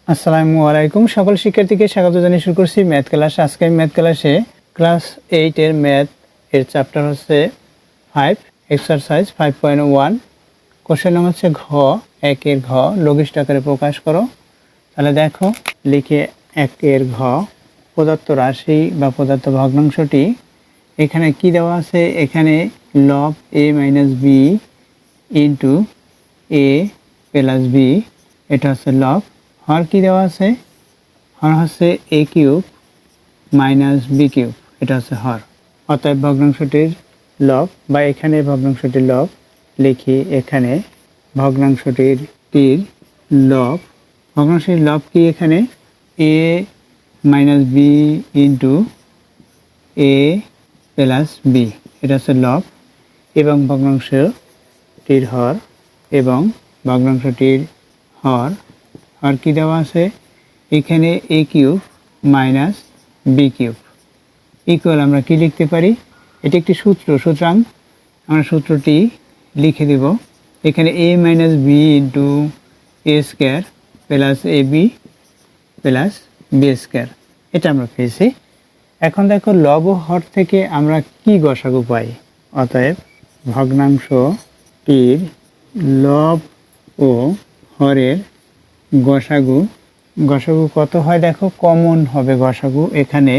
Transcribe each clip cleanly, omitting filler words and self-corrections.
আসসালামু আলাইকুম সকল শিক্ষার্থীকে স্বাগত জানিয়ে শুরু করছি ম্যাথ ক্লাস। আজকে ম্যাথ ক্লাসে ক্লাস 8 এর ম্যাথ এর চ্যাপ্টার হচ্ছে 5 এক্সারসাইজ 5.1। কোশ্চেন নাম হচ্ছে ঘ 1 এর ঘ লঘিষ্ঠ আকারে প্রকাশ করো। তাহলে দেখো লিখে 1 এর ঘ প্রদত্ত রাশি বা প্রদত্ত ভগ্নাংশটি এখানে কি দেওয়া আছে, এখানে লব a minus B into a plus B, এটা হচ্ছে লব। হর কি দেওয়া আছে, হর হচ্ছে a cube minus B cube, এটা হচ্ছে হর। অতএব ভগ্নাংশটির লব বা এখানে ভগ্নাংশটির লব লিখি, এখানে ভগ্নাংশটির লব, ভগ্নাংশটির লব কি, এখানে a minus B into a plus B, এটা হচ্ছে লব। এবং ভগ্নাংশটির হর এবং ভগ্নাংশটির হর, আর কি দেওয়া আছে এখানে a cube minus B cube equal আমরা কি লিখতে পারি, এটি একটি সূত্র, সুতরাং আমরা সূত্রটি লিখে দেব। এখানে a minus B into A square plus A B plus B square, এটা আমরা পেয়েছি। এখন দেখো লব ও হর থেকে আমরা কি গসাগু পাই। অতএব ভগ্নাংশটির লব ও হরের গসাগু কত হয় দেখো, কমন হবে গসাগু। এখানে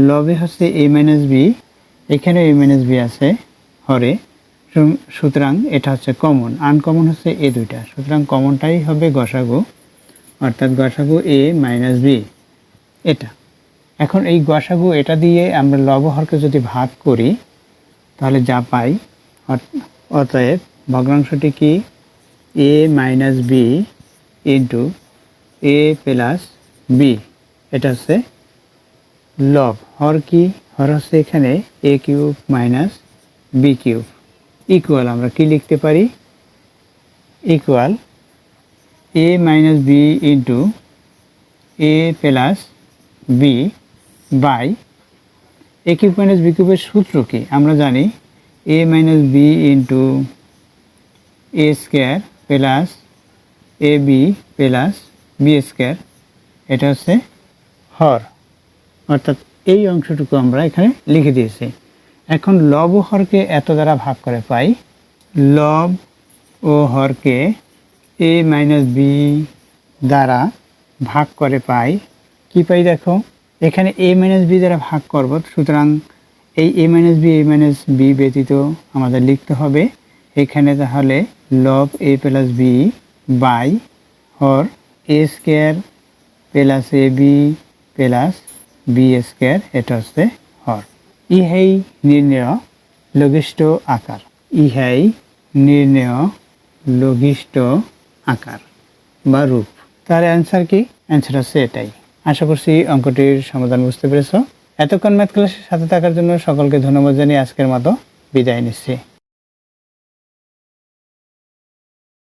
লবে হচ্ছে a মাইনাস বি, এখানে a মাইনাস বি আছে হরে, সুতরাং এটা হচ্ছে কমন। আনকমন হচ্ছে এ দুইটা, সুতরাং কমনটাই হবে গসাগু, অর্থাৎ গসাগু a মাইনাস বি এটা। এখন এই গসাগু এটা দিয়ে আমরা লব হরকে যদি ভাগ করি তাহলে যা পাই, অতএব ভগ্নাংশটি কি a minus B into a plus B, এটা হচ্ছে লব। হর কি, হর হচ্ছে এখানে a cube minus B cube equal আমরা কি লিখতে পারি, equal a minus B into a plus B by a cube minus B কিউবের সূত্র কি আমরা জানি, a minus B into A square plus A B plus B square, এটা হচ্ছে হর। অর্থাৎ এই অংশটুকু আমরা এখানে লিখে দিয়েছি। এখন লব ও হরকে এত দ্বারা ভাগ করে পাই, লব ও হরকে a মাইনাস বি দ্বারা ভাগ করে পাই, কি পাই দেখো, এখানে a মাইনাস বি দ্বারা ভাগ করব, সুতরাং এই a মাইনাস বি ব্যতীত আমাদের লিখতে হবে এখানে তাহলে লব a প্লাস বি বাই হর A square plus A B plus B square, এটা হচ্ছে হর। ইহাই নির্ণেয় লঘিষ্ঠ আকার, ইহাই নির্ণেয় লঘিষ্ঠ আকার বা রূপ। তার অ্যান্সার কি, অ্যান্সার হচ্ছে এটাই। আশা করছি অঙ্কটির সমাধান বুঝতে পেরেছ। এতক্ষণ ম্যাথ ক্লাসের সাথে থাকার জন্য সকলকে ধন্যবাদ জানিয়ে আজকের মতো বিদায় নিচ্ছি।